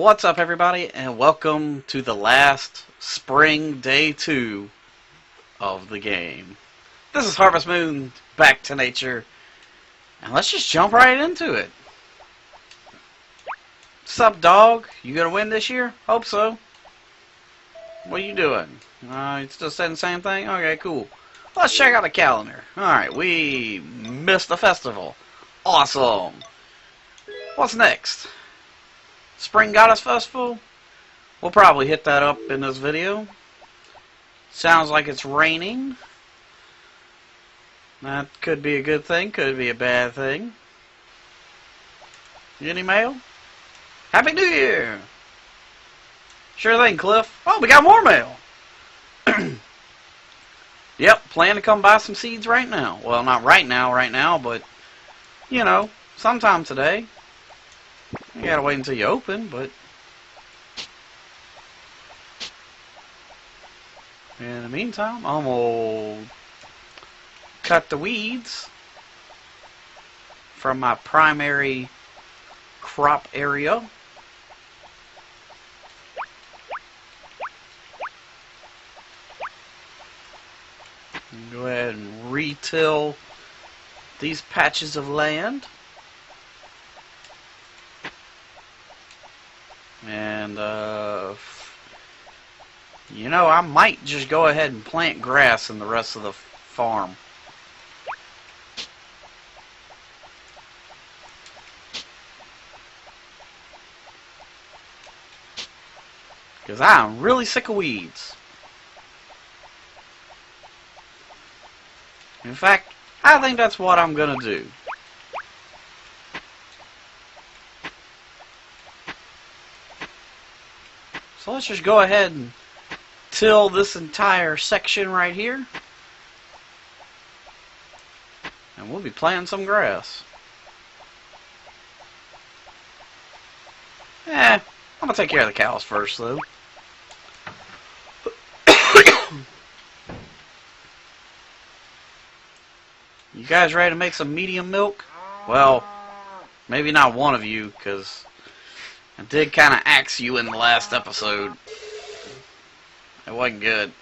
What's up, everybody, and welcome to the last spring day 2 of the game. This is Harvest Moon, back to nature, and let's just jump right into it. What's up, dog? You gonna win this year? Hope so. What are you doing? You still saying the same thing? Okay, cool. Let's check out the calendar. Alright, we missed the festival. Awesome. What's next? Spring Goddess Festival? We'll probably hit that up in this video. Sounds like it's raining. That could be a good thing, could be a bad thing. Any mail? Happy New Year! Sure thing, Cliff. Oh, we got more mail! Yep, plan to come buy some seeds right now. Well, not right now, but, you know, sometime today. You gotta wait until you open, but in the meantime, I'm gonna cut the weeds from my primary crop area. Go ahead and re-till these patches of land. And, you know, I might just go ahead and plant grass in the rest of the farm. Because I'm really sick of weeds. In fact, I think that's what I'm going to do. So let's just go ahead and till this entire section right here. And we'll be planting some grass. I'm going to take care of the cows first, though. You guys ready to make some medium milk? Well, maybe not one of you, because I did kind of axe you in the last episode. It wasn't good.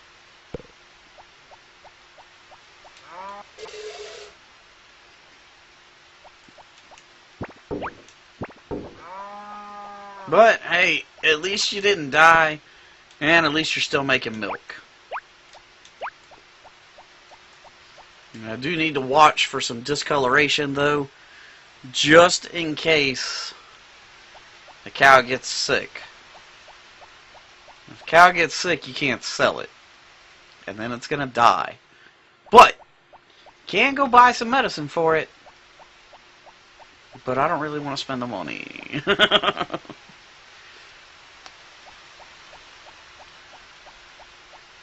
But, hey, at least you didn't die, and at least you're still making milk. I do need to watch for some discoloration, though, just in case the cow gets sick. If the cow gets sick, you can't sell it, and then it's going to die. But, you can go buy some medicine for it, but I don't really want to spend the money.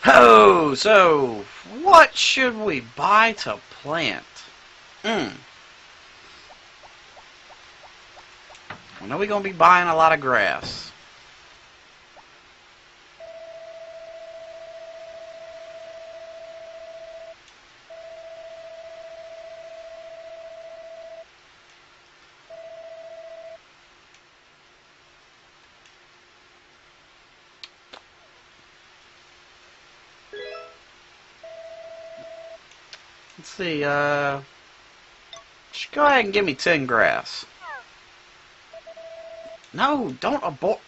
Oh, so what should we buy to plant? I know we're going to be buying a lot of grass. Let's see, just go ahead and give me 10 grass. No, don't abort.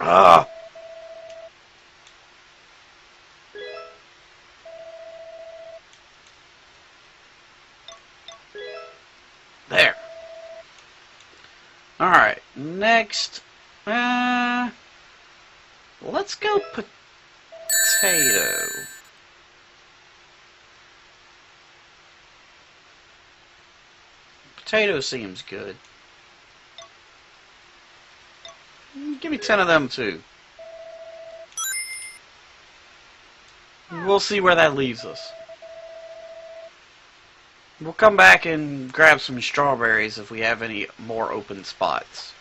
There. Alright, next, let's go potato. Potato seems good. Give me 10 of them, too. We'll see where that leaves us. We'll come back and grab some strawberries if we have any more open spots.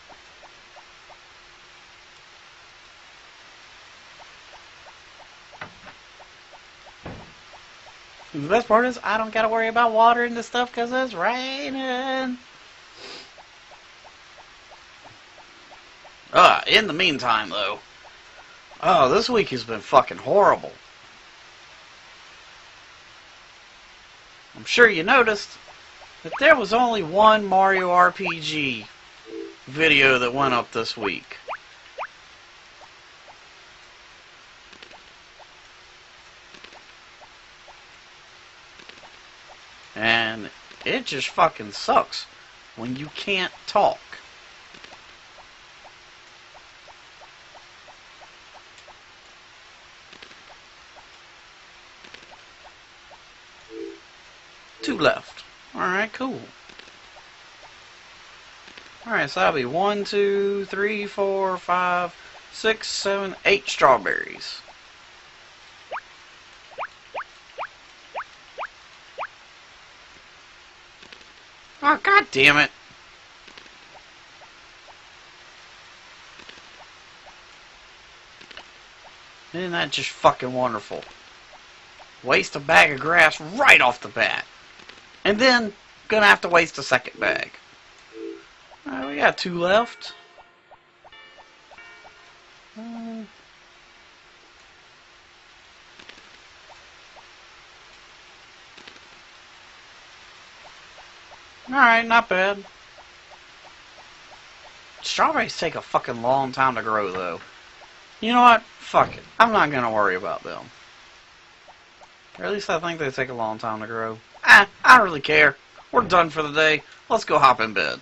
The best part is I don't gotta worry about watering this stuff because it's raining. in the meantime, though, oh, this week has been fucking horrible. I'm sure you noticed that there was only one Mario RPG video that went up this week. And it just fucking sucks when you can't talk. Two left. Alright, cool. Alright, so that'll be 1, 2, 3, 4, 5, 6, 7, 8 strawberries. Oh, god damn it. Isn't that just fucking wonderful? Waste a bag of grass right off the bat. And then, gonna have to waste a second bag. Alright, we got 2 left. Alright, not bad. Strawberries take a fucking long time to grow, though. You know what? Fuck it. I'm not gonna worry about them. Or at least I think they take a long time to grow. I don't really care. We're done for the day. Let's go hop in bed.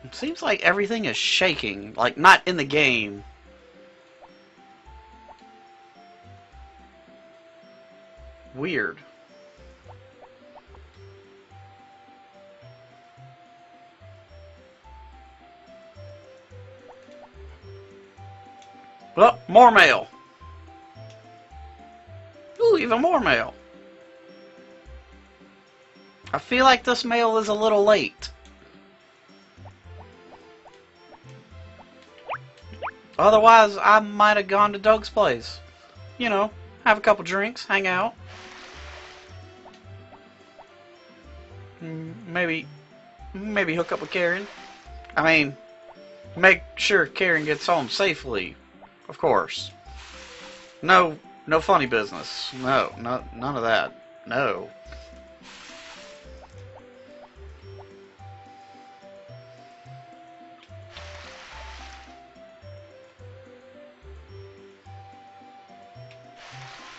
It seems like everything is shaking. Like, not in the game. Weird. Well, more mail. Ooh, even more mail. I feel like this mail is a little late. Otherwise, I might have gone to Doug's place. You know, have a couple drinks, hang out. Maybe hook up with Karen. I mean, make sure Karen gets home safely, of course. No funny business. No, none of that. No.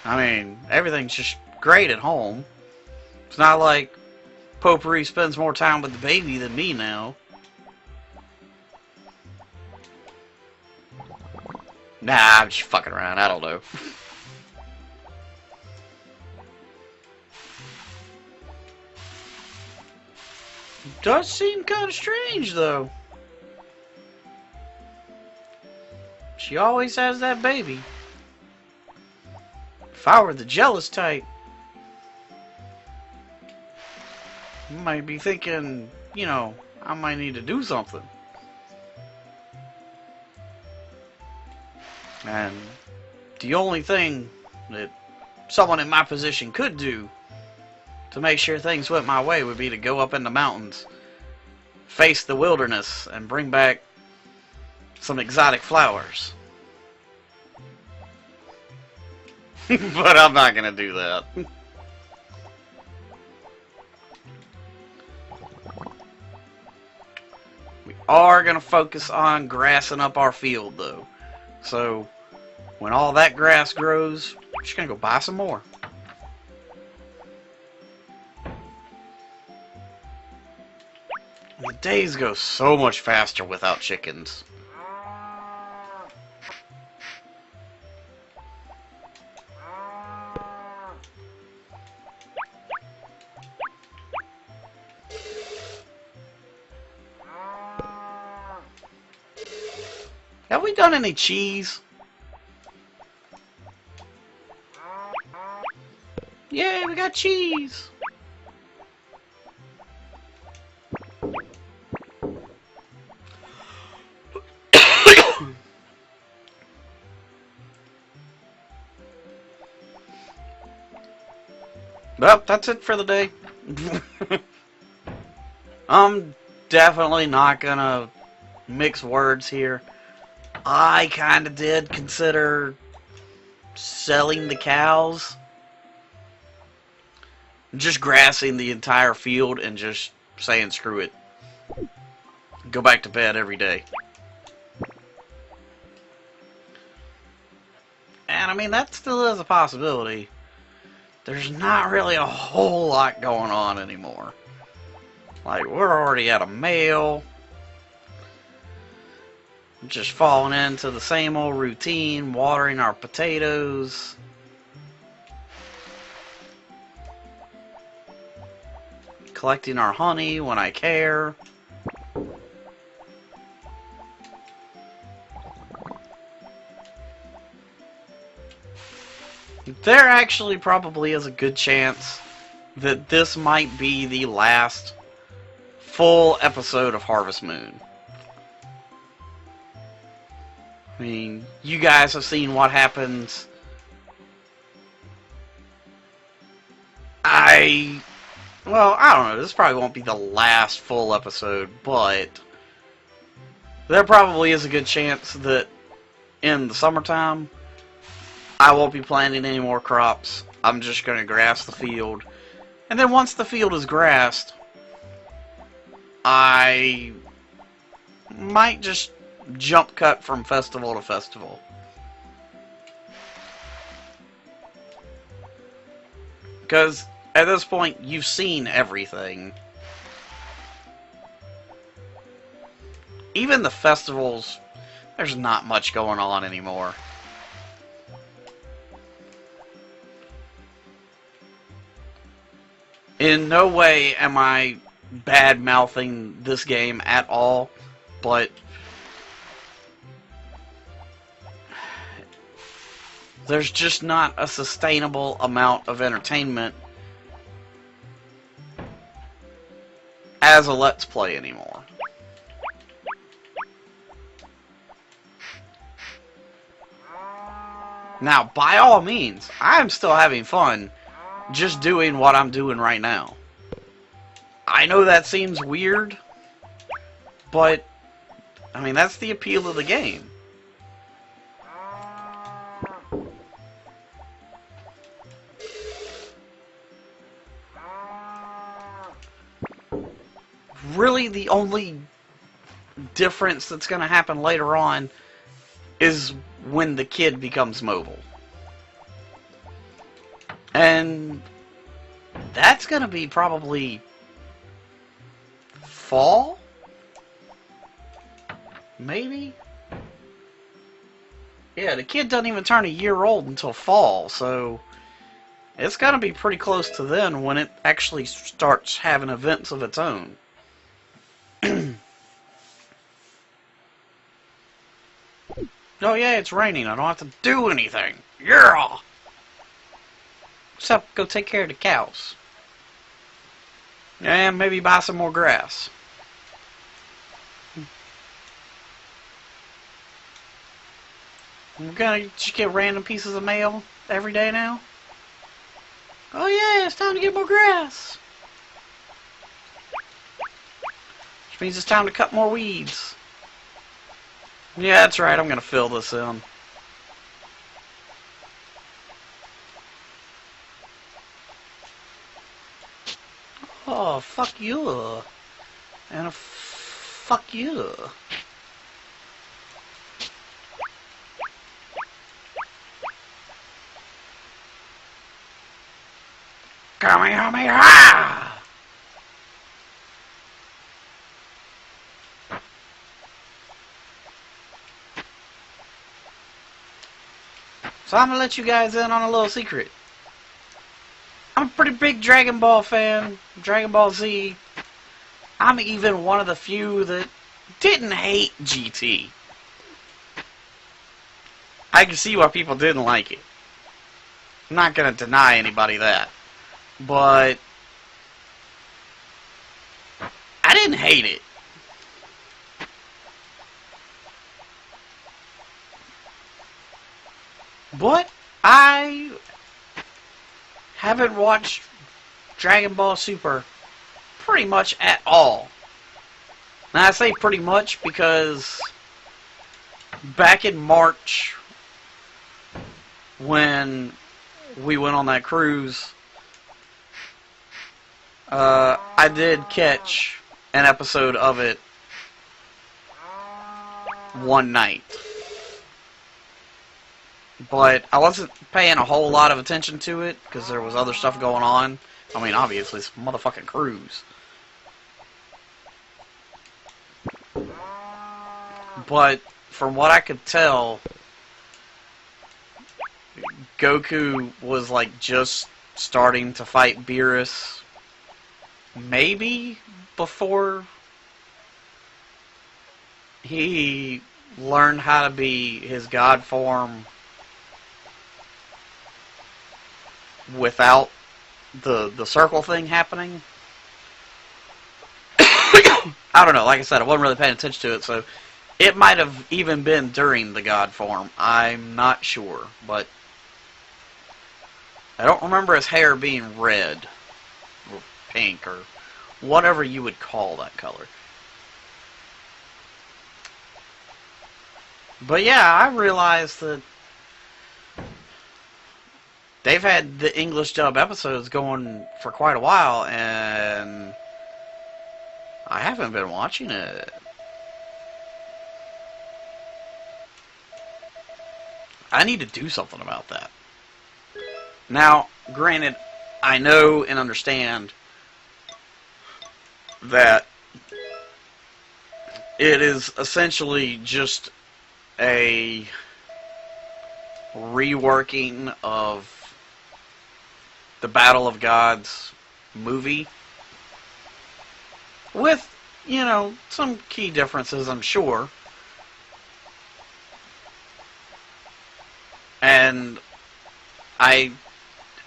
I mean, everything's just great at home. It's not like Popuri spends more time with the baby than me now. Nah, I'm just fucking around. I don't know. Does seem kind of strange, though. She always has that baby. If I were the jealous type, I might be thinking, you know, I might need to do something. And the only thing that someone in my position could do to make sure things went my way would be to go up in the mountains, face the wilderness, and bring back some exotic flowers. But I'm not gonna do that. We are gonna focus on grassing up our field, though. So, when all that grass grows, we're just gonna go buy some more. The days go so much faster without chickens. Have we done any cheese? Yeah, we got cheese. Well, that's it for the day. I'm definitely not gonna mix words here. I kind of did consider selling the cows, just grassing the entire field and just saying screw it. Go back to bed every day. And I mean, that still is a possibility. There's not really a whole lot going on anymore. Like, we're already out of mail. Just falling into the same old routine, watering our potatoes. Collecting our honey when I care. There actually probably is a good chance that this might be the last full episode of Harvest Moon. I mean, you guys have seen what happens. Well, I don't know, this probably won't be the last full episode, but there probably is a good chance that in the summertime, I won't be planting any more crops. I'm just going to grass the field. And then once the field is grassed, I might just jump cut from festival to festival. Because at this point, you've seen everything. Even the festivals, there's not much going on anymore. In no way am I bad-mouthing this game at all, but there's just not a sustainable amount of entertainment as a Let's Play anymore. Now, by all means, I'm still having fun just doing what I'm doing right now. I know that seems weird, but, I mean, that's the appeal of the game. Really, the only difference that's going to happen later on is when the kid becomes mobile. And that's going to be probably fall? Maybe? Yeah, the kid doesn't even turn a year old until fall, so it's going to be pretty close to then when it actually starts having events of its own. Oh yeah, it's raining. I don't have to do anything. Yeah! Except go take care of the cows. And maybe buy some more grass. We're gonna just get random pieces of mail every day now? Oh yeah, it's time to get more grass. Which means it's time to cut more weeds. Yeah, that's right, I'm gonna fill this in. Oh, fuck you. And a fuck you. Kamehameha! So I'm gonna let you guys in on a little secret. I'm a pretty big Dragon Ball fan. Dragon Ball Z. I'm even one of the few that didn't hate GT. I can see why people didn't like it. I'm not gonna deny anybody that. But I didn't hate it. But I haven't watched Dragon Ball Super pretty much at all. Now I say pretty much because back in March when we went on that cruise, I did catch an episode of it one night. But I wasn't paying a whole lot of attention to it because there was other stuff going on. I mean, obviously, it's a motherfucking cruise. But from what I could tell, Goku was like just starting to fight Beerus maybe before he learned how to be his god form without the circle thing happening. I don't know, like I said, I wasn't really paying attention to it, so it might have even been during the god form. I'm not sure, but I don't remember his hair being red or pink or whatever you would call that color. But yeah, I realized that they've had the English dub episodes going for quite a while, and I haven't been watching it. I need to do something about that. Now, granted, I know and understand that it is essentially just a reworking of the Battle of Gods movie with, you know, some key differences, I'm sure. And I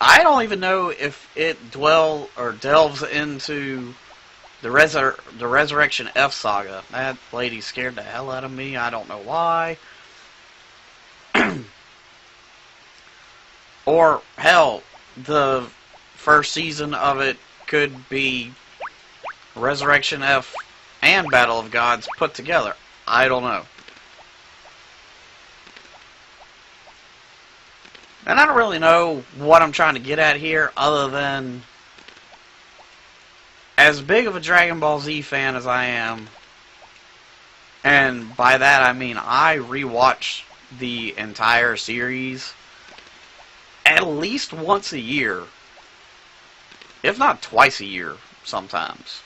don't even know if it delves into the Resurrection F saga. That lady scared the hell out of me. I don't know why. Or, hell, the first season of it could be Resurrection F and Battle of Gods put together. I don't know. And I don't really know what I'm trying to get at here, other than, as big of a Dragon Ball Z fan as I am, and by that I mean I rewatch the entire series at least once a year, if not twice a year sometimes.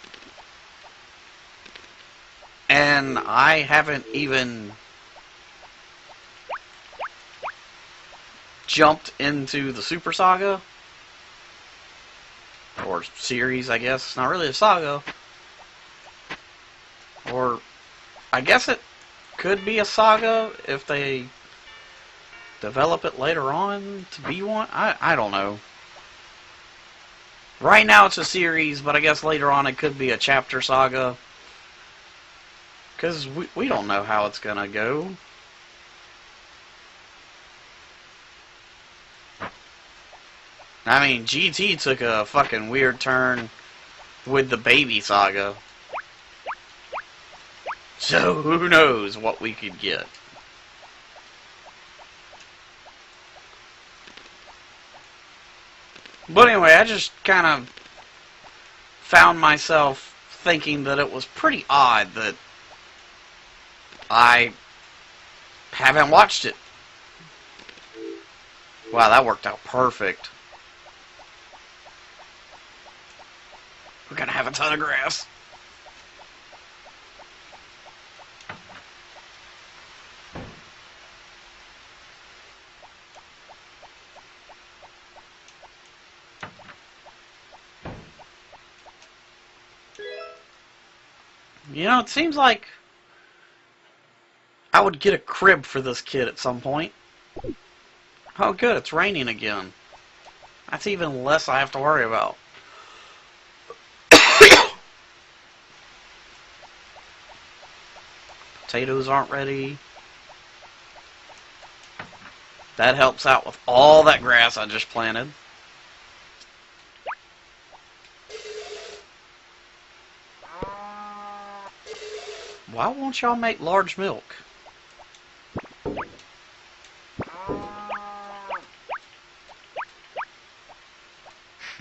And I haven't even jumped into the Super Saga, or series, I guess. It's not really a saga. Or, I guess it could be a saga if they develop it later on to be one. I don't know. Right now it's a series, but I guess later on it could be a chapter saga. Because we don't know how it's gonna go. I mean, GT took a fucking weird turn with the Baby Saga. So, who knows what we could get. But anyway, I just kind of found myself thinking that it was pretty odd that I haven't watched it. Wow, that worked out perfect. We're gonna have a ton of grass. You know, it seems like I would get a crib for this kid at some point. Oh good, it's raining again. That's even less I have to worry about. Potatoes aren't ready. That helps out with all that grass I just planted. Why won't y'all make large milk?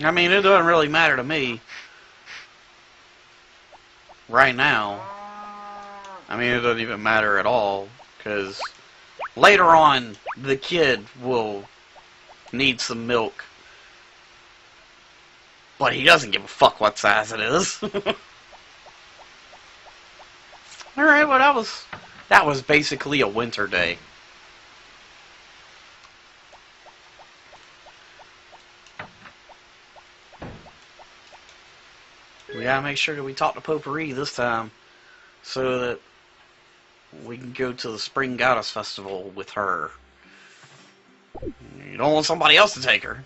I mean, it doesn't really matter to me right now. I mean, it doesn't even matter at all, because later on, the kid will need some milk. But he doesn't give a fuck what size it is. Alright, well that was basically a winter day. We gotta make sure that we talk to Popuri this time, so that we can go to the Spring Goddess Festival with her. You don't want somebody else to take her.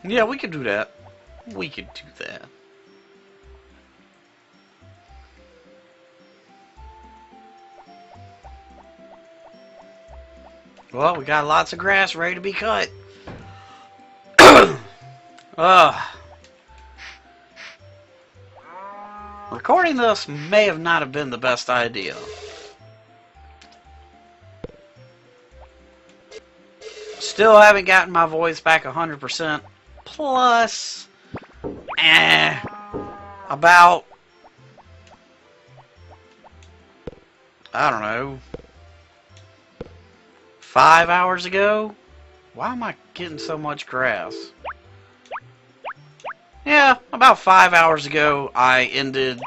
Yeah, we could do that. We could do that. Well, we got lots of grass ready to be cut. Recording this may have not have been the best idea. Still haven't gotten my voice back 100%. Plus, about, I don't know, 5 hours ago? Why am I getting so much grass? Yeah, about 5 hours ago, I ended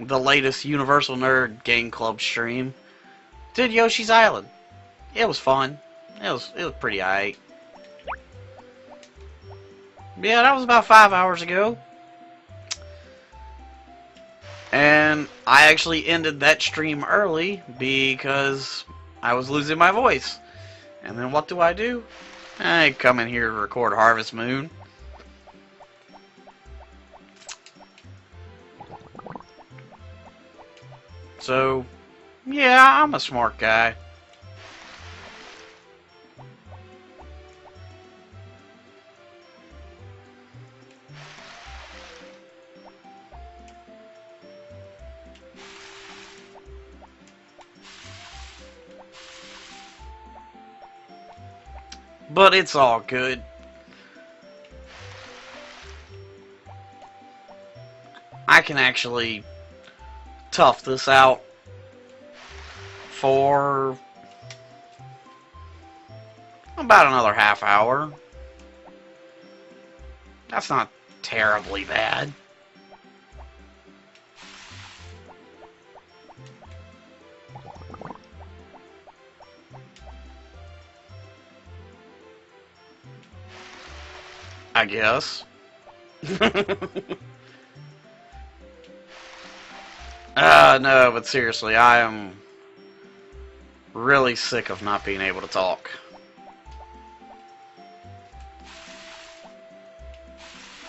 the latest Universal Nerd Game Club stream. Did Yoshi's Island. It was fun. It was pretty aight. Yeah, that was about 5 hours ago. And I actually ended that stream early because I was losing my voice. And then what do? I come in here to record Harvest Moon. So, yeah, I'm a smart guy. But it's all good. I can actually tough this out for about another half hour. That's not terribly bad. I guess. No, but seriously, I am really sick of not being able to talk.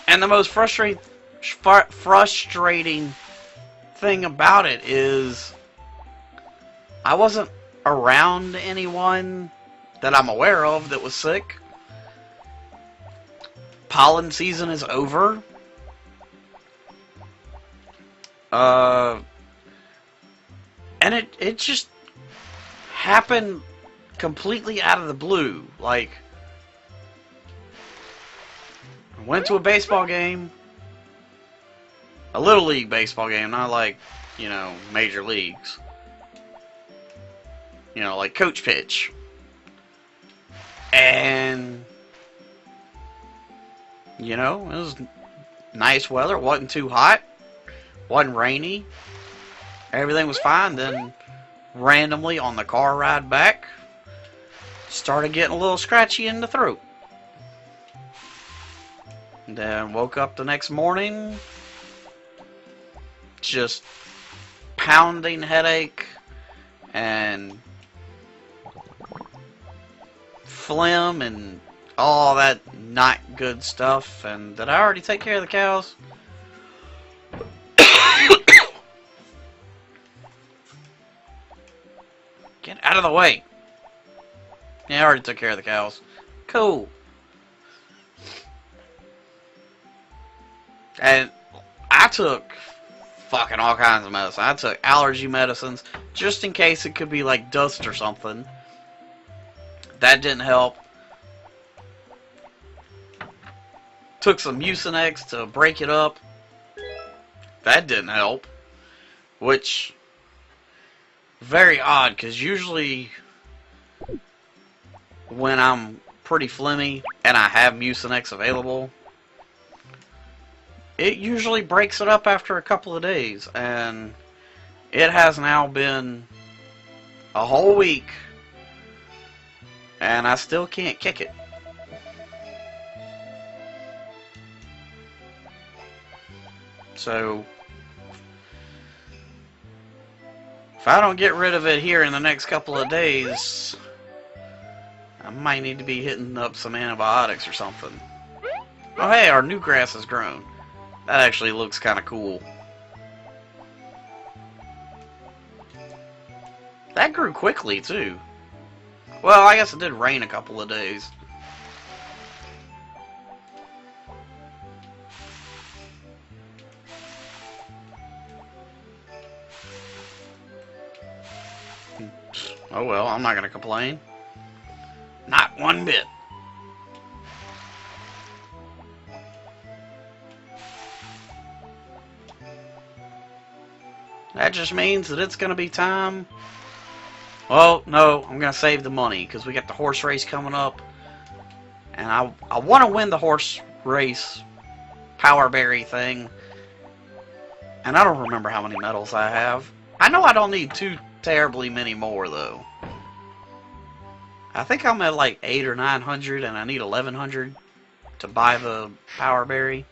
And the most frustrating thing about it is I wasn't around anyone that I'm aware of that was sick. Pollen season is over. And it just happened completely out of the blue. Like, I went to a baseball game. A little league baseball game, not like, you know, major leagues. You know, like coach pitch. And, you know, it was nice weather. It wasn't too hot. Wasn't rainy. Everything was fine. Then, randomly on the car ride back, started getting a little scratchy in the throat. Then woke up the next morning, just pounding headache and phlegm and all that not good stuff. And did I already take care of the cows? Get out of the way. Yeah, I already took care of the cows. Cool. And I took fucking all kinds of medicine. I took allergy medicines just in case it could be like dust or something. That didn't help. Took some Mucinex to break it up. That didn't help. Which, very odd, because usually when I'm pretty phlegmy and I have Mucinex available, it usually breaks it up after a couple of days. And it has now been a whole week and I still can't kick it. So, if I don't get rid of it here in the next couple of days, I might need to be hitting up some antibiotics or something. Oh hey, our new grass has grown. That actually looks kind of cool. That grew quickly too. Well, I guess it did rain a couple of days. Oh well, I'm not gonna complain. Not one bit. That just means that it's gonna be time. Well, no, I'm gonna save the money because we got the horse race coming up, and I want to win the horse race power berry thing. And I don't remember how many medals I have. I know I don't need too terribly many more though. I think I'm at like 800 or 900, and I need 1100 to buy the power berry.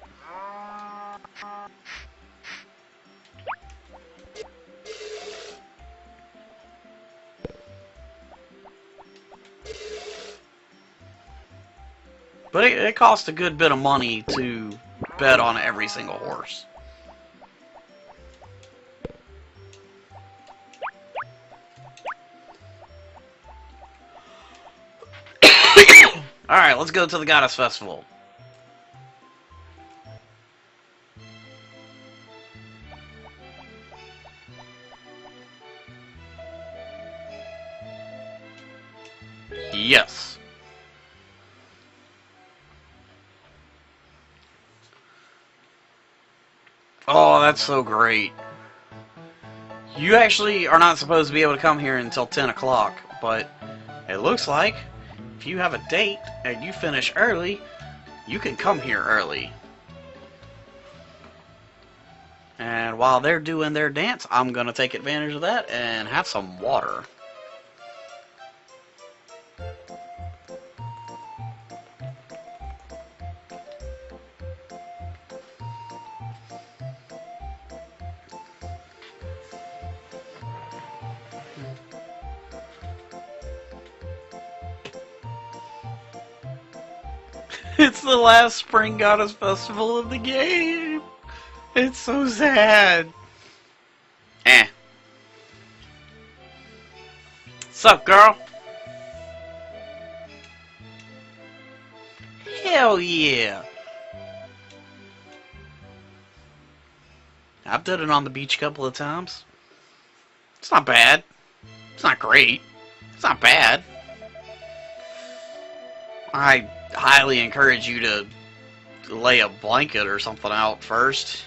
But it costs a good bit of money to bet on every single horse. Alright, let's go to the Goddess Festival. Yes. Oh, that's so great. You actually are not supposed to be able to come here until 10 o'clock, but it looks like if you have a date and you finish early, you can come here early. And while they're doing their dance, I'm going to take advantage of that and have some water. It's the last Spring Goddess Festival of the game. It's so sad. Eh. Sup, girl? Hell yeah. I've done it on the beach a couple of times. It's not bad. It's not great. It's not bad. I highly encourage you to lay a blanket or something out first.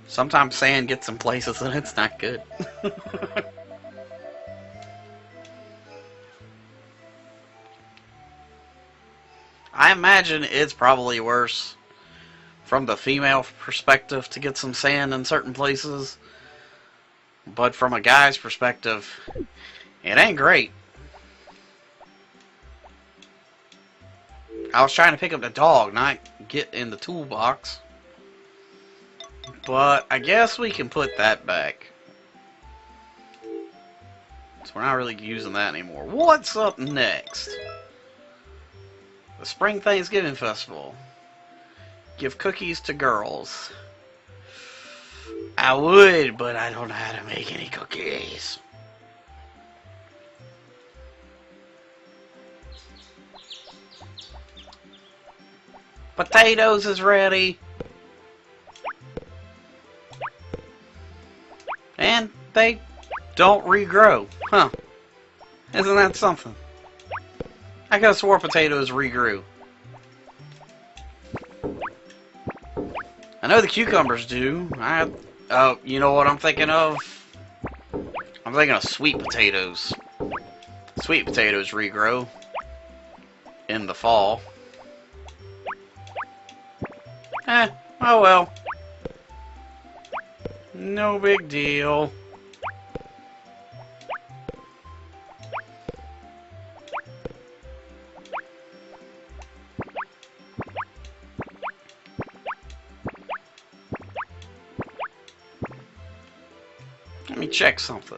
Sometimes sand gets in places and it's not good. I imagine it's probably worse from the female perspective to get some sand in certain places. But from a guy's perspective, it ain't great. I was trying to pick up the dog, not get in the toolbox. But I guess we can put that back. So we're not really using that anymore. What's up next? The Spring Thanksgiving Festival. Give cookies to girls. I would, but I don't know how to make any cookies. Potatoes is ready. And they don't regrow. Huh. Isn't that something? I could have swore potatoes regrew. I know the cucumbers do. You know what I'm thinking of? I'm thinking of sweet potatoes. Sweet potatoes regrow in the fall. Oh well. No big deal. Let me check something.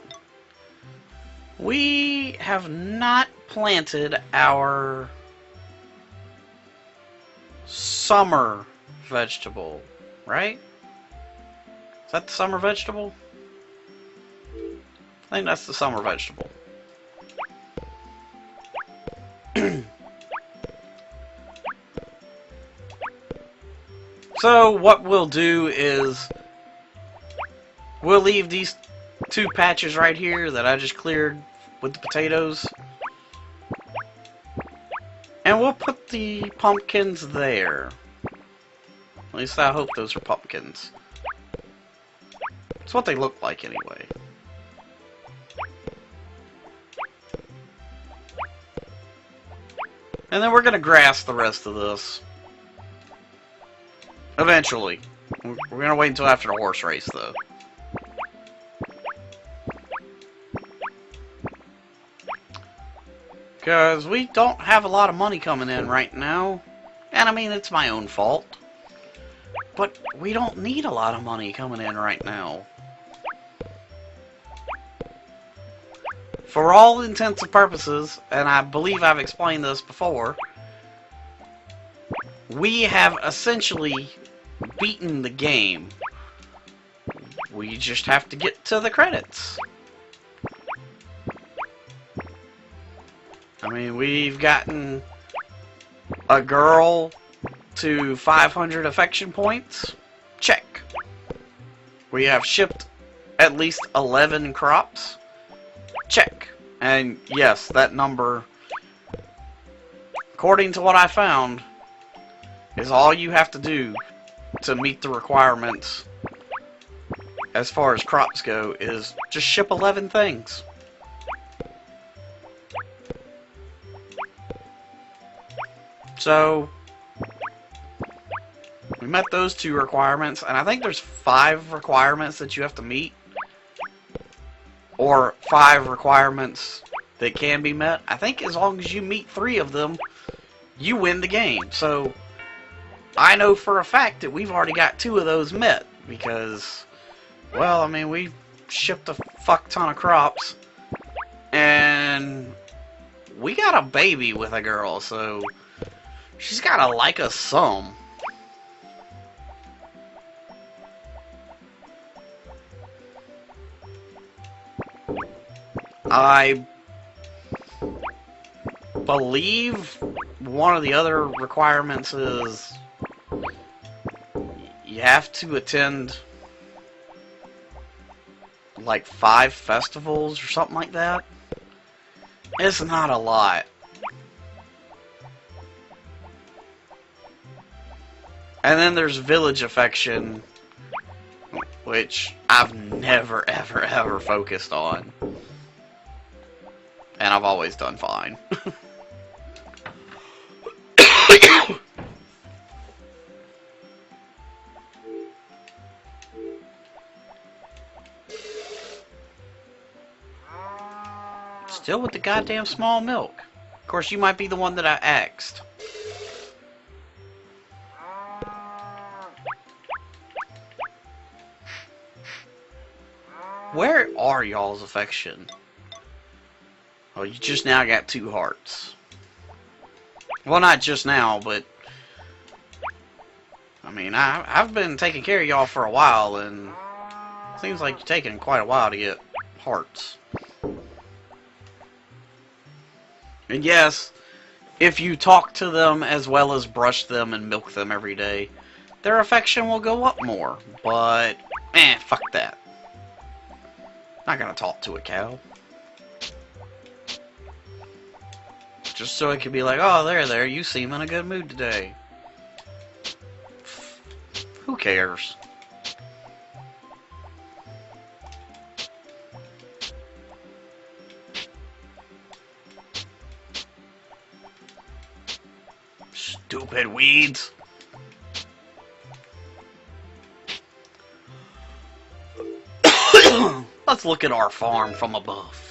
We have not planted our summer vegetable, right? Is that the summer vegetable? I think that's the summer vegetable. So what we'll do is we'll leave these 2 patches right here that I just cleared with the potatoes. And we'll put the pumpkins there. At least I hope those are pumpkins. It's what they look like anyway. And then we're going to grass the rest of this. Eventually. We're going to wait until after the horse race though. Because we don't have a lot of money coming in right now. And I mean, it's my own fault. But we don't need a lot of money coming in right now. For all intents and purposes, and I believe I've explained this before, we have essentially beaten the game. We just have to get to the credits. I mean, we've gotten a girl to 500 affection points. Check. We have shipped at least 11 crops. Check. And yes, that number, according to what I found, is all you have to do to meet the requirements as far as crops go, is just ship 11 things. So we met those 2 requirements, and I think there's 5 requirements that you have to meet, or 5 requirements that can be met. I think as long as you meet 3 of them, you win the game. So I know for a fact that we've already got 2 of those met, because, well, I mean, we shipped a fuck ton of crops, and we got a baby with a girl, so she's gotta like us some. I believe one of the other requirements is you have to attend like 5 festivals or something like that. It's not a lot. And then there's village affection, which I've never, ever, ever focused on. And I've always done fine. Still with the goddamn small milk. Of course, you might be the one that I asked. Where are y'all's affection? Oh, you just now got 2 hearts. Well, not just now, but I mean, I've been taking care of y'all for a while, and it seems like you're taking quite a while to get hearts. And yes, if you talk to them as well as brush them and milk them every day, their affection will go up more. But, fuck that. Not gonna talk to a cow. Just so it could be like, oh, there, you seem in a good mood today. Who cares? Stupid weeds. Let's look at our farm from above.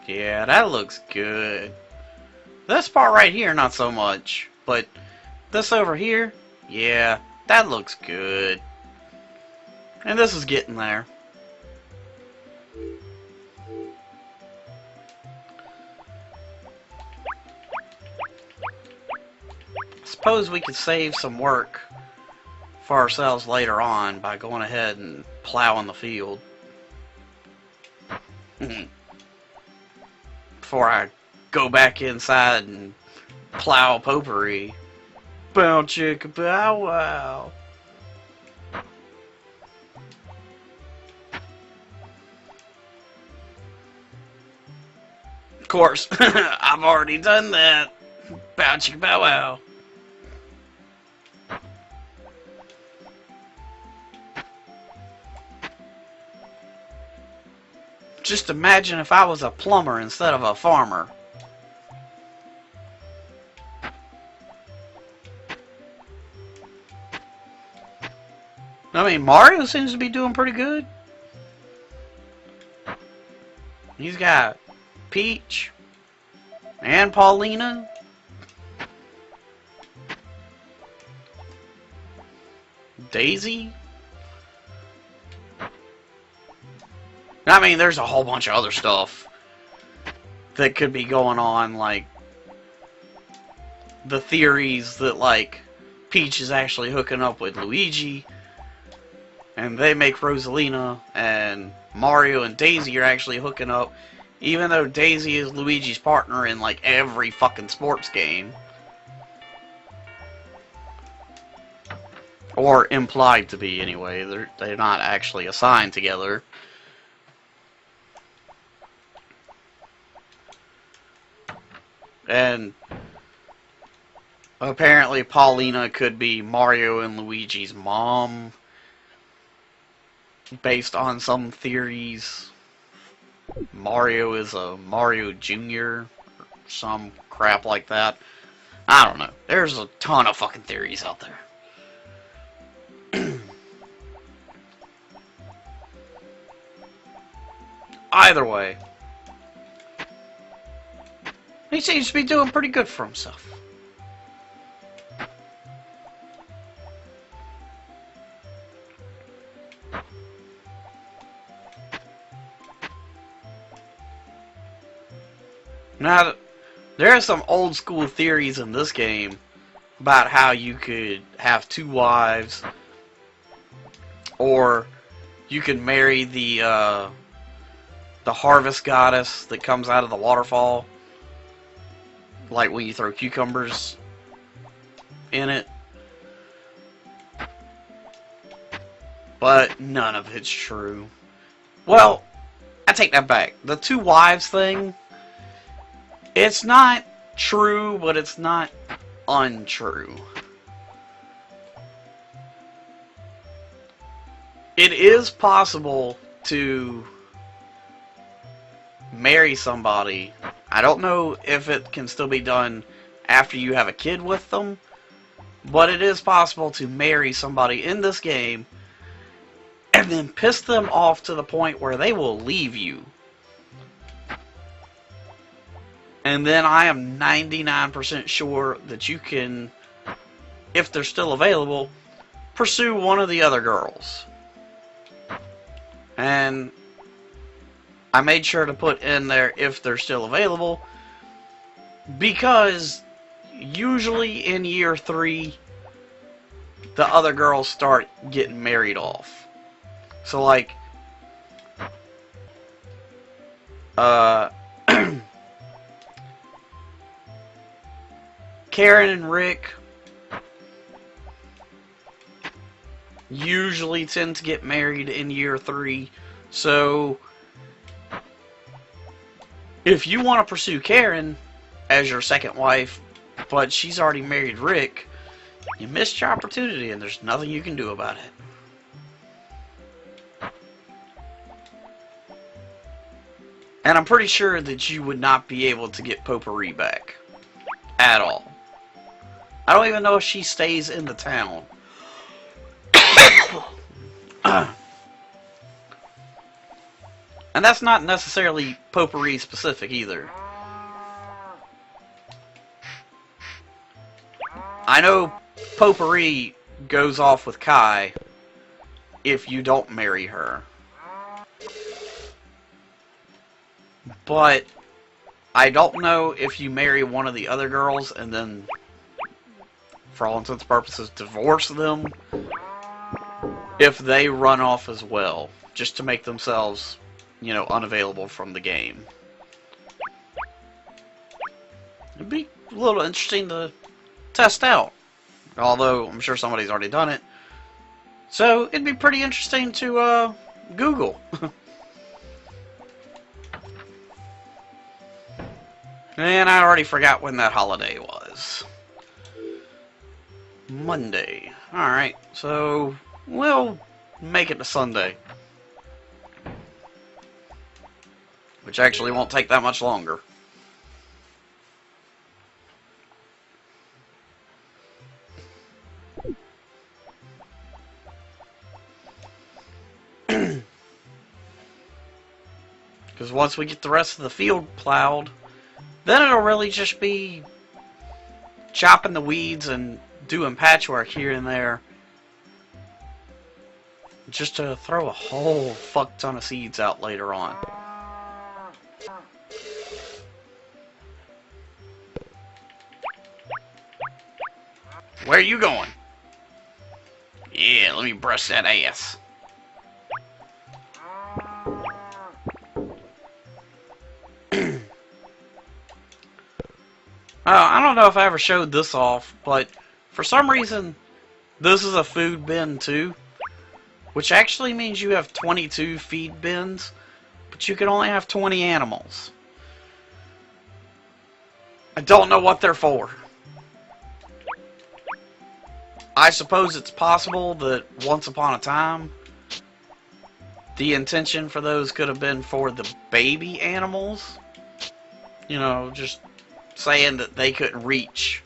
Yeah, that looks good. This part right here, not so much. But this over here, yeah, that looks good. And this is getting there. Suppose we could save some work for ourselves later on by going ahead and plowing the field. Before I go back inside and plow Popuri. Bow chicka bow wow. Of course, I've already done that. Bow chicka bow wow. Just imagine if I was a plumber instead of a farmer. I mean, Mario seems to be doing pretty good. He's got Peach and Paulina. Daisy. I mean, there's a whole bunch of other stuff that could be going on, like the theories that, like, Peach is actually hooking up with Luigi, and they make Rosalina, and Mario and Daisy are actually hooking up, even though Daisy is Luigi's partner in, like, every fucking sports game. Or implied to be, anyway. They're not actually assigned together. And apparently Paulina could be Mario and Luigi's mom, based on some theories. Mario is a Mario Jr. or some crap like that. I don't know. There's a ton of fucking theories out there. Either way, he seems to be doing pretty good for himself. Now, there are some old school theories in this game about how you could have two wives, or you could marry the harvest goddess that comes out of the waterfall. Like when you throw cucumbers in it. But none of it's true. Well, I take that back. The two wives thing, it's not true, but it's not untrue. It is possible to marry somebody. I don't know if it can still be done after you have a kid with them, but it is possible to marry somebody in this game and then piss them off to the point where they will leave you. And then I am 99% sure that you can, if they're still available, pursue one of the other girls. And I made sure to put in there if they're still available, because usually in year 3 the other girls start getting married off. So like Uh, Karen and Rick usually tend to get married in year 3. So, if you want to pursue Karen as your second wife, but she's already married Rick, you missed your opportunity and there's nothing you can do about it. And I'm pretty sure that you would not be able to get Popuri back. At all. I don't even know if she stays in the town. And that's not necessarily Popuri specific either. I know Popuri goes off with Kai if you don't marry her. But I don't know if you marry one of the other girls and then, for all intents and purposes, divorce them, if they run off as well, just to make themselves, you know, unavailable from the game. It'd be a little interesting to test out, although I'm sure somebody's already done it. So it'd be pretty interesting to Google. And I already forgot when that holiday was. Monday. Alright, so we'll make it to Sunday. Which actually won't take that much longer. Because once we get the rest of the field plowed, then it'll really just be chopping the weeds and doing patchwork here and there. Just to throw a whole fuck ton of seeds out later on. Where are you going? Yeah, let me brush that ass. I don't know if I ever showed this off, but for some reason, this is a food bin too. Which actually means you have 22 feed bins, but you can only have 20 animals. I don't know what they're for. I suppose it's possible that once upon a time, the intention for those could have been for the baby animals. You know, just saying that they couldn't reach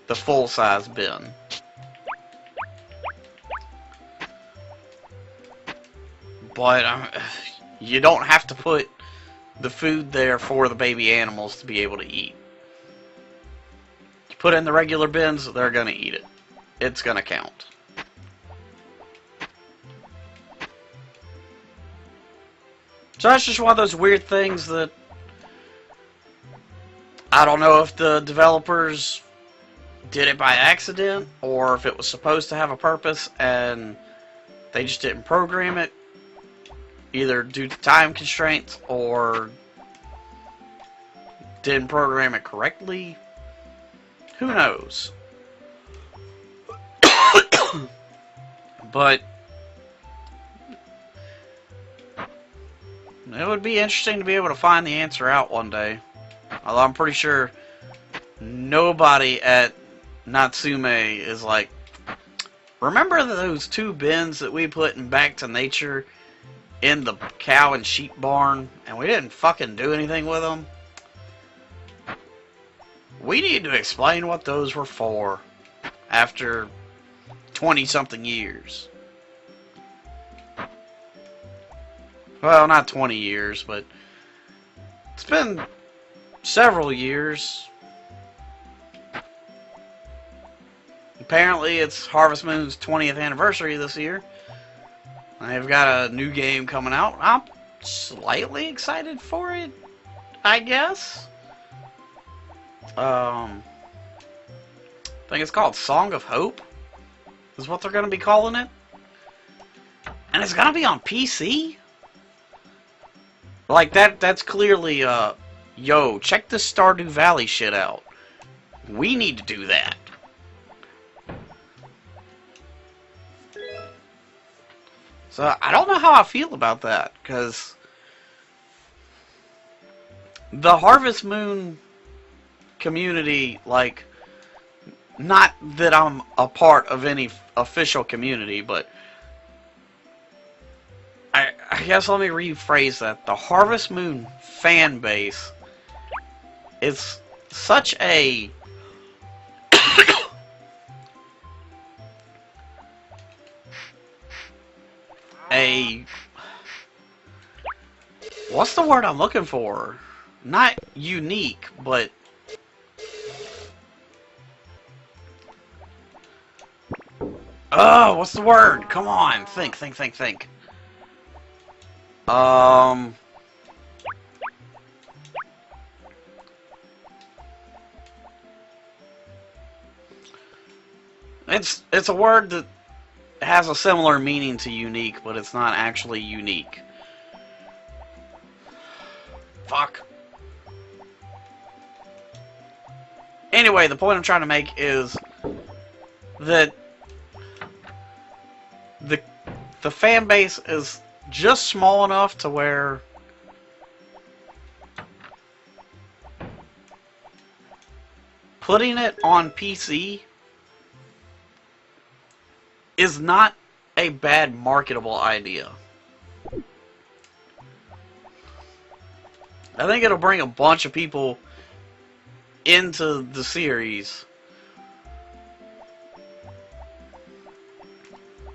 the full-size bin. But you don't have to put the food there for the baby animals to be able to eat. You put it in the regular bins, they're going to eat it. It's going to count. So that's just one of those weird things that I don't know if the developers did it by accident or if it was supposed to have a purpose and they just didn't program it, either due to time constraints or didn't program it correctly. Who knows? But it would be interesting to be able to find the answer out one day. Although I'm pretty sure nobody at Natsume is like, remember those 2 bins that we put in Back to Nature in the cow and sheep barn and we didn't fucking do anything with them? We need to explain what those were for after 20-something years. Well, not 20 years, but it's been several years. Apparently, it's Harvest Moon's 20th anniversary this year. They've got a new game coming out. I'm slightly excited for it, I guess. I think it's called Song of Hope, is what they're going to be calling it. And it's going to be on PC? Like, that's clearly, yo, check this Stardew Valley shit out. We need to do that. So, I don't know how I feel about that, because the Harvest Moon community, like, not that I'm a part of any official community, but I guess let me rephrase that. The Harvest Moon fan base is such a what's the word I'm looking for? Not unique, but oh, what's the word? Come on, think. It's a word that has a similar meaning to unique, but it's not actually unique. Fuck. Anyway, the point I'm trying to make is that the fan base is just small enough to where putting it on PC is not a bad marketable idea. I think it'll bring a bunch of people into the series.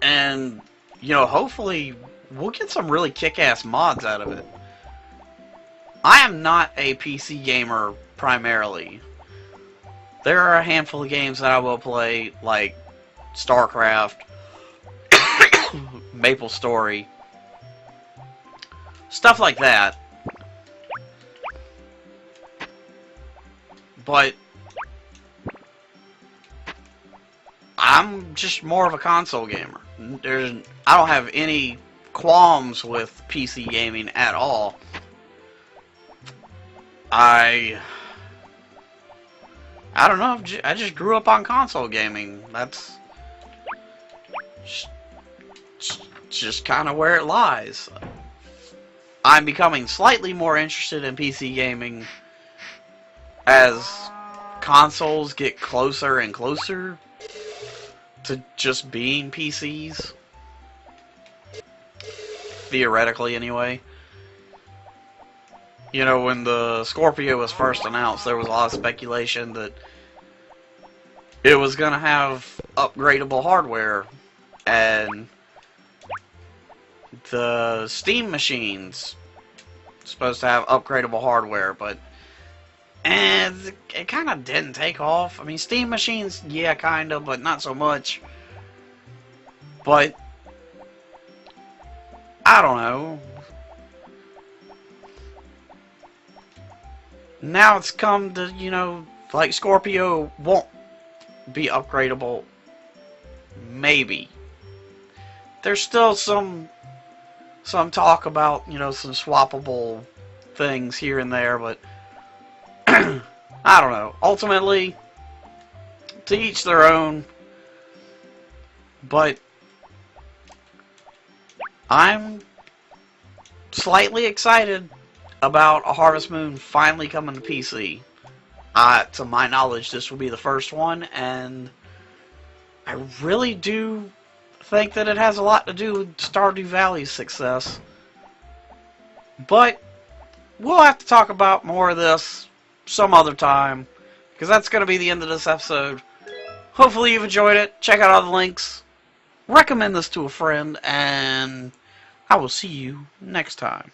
And, you know, hopefully we'll get some really kick-ass mods out of it. I am not a PC gamer primarily. There are a handful of games that I will play, like StarCraft, Maple Story, stuff like that. But I'm just more of a console gamer. I don't have any qualms with PC gaming at all. I don't know. I just grew up on console gaming. That's just kind of where it lies. I'm becoming slightly more interested in PC gaming as consoles get closer and closer to just being PCs. Theoretically, anyway. You know, when the Scorpio was first announced, there was a lot of speculation that it was going to have upgradable hardware, and the Steam machines supposed to have upgradable hardware, but it kind of didn't take off. I mean, Steam machines, yeah, kind of, but not so much. But I don't know. Now it's come to, you know, like Scorpio won't be upgradable. Maybe. There's still some talk about, you know, some swappable things here and there, but I don't know. Ultimately, to each their own. But I'm slightly excited about a Harvest Moon finally coming to PC. To my knowledge, this will be the first one, and I really do think that it has a lot to do with Stardew Valley's success. But we'll have to talk about more of this some other time, because that's going to be the end of this episode. Hopefully you've enjoyed it. Check out all the links. Recommend this to a friend, and I will see you next time.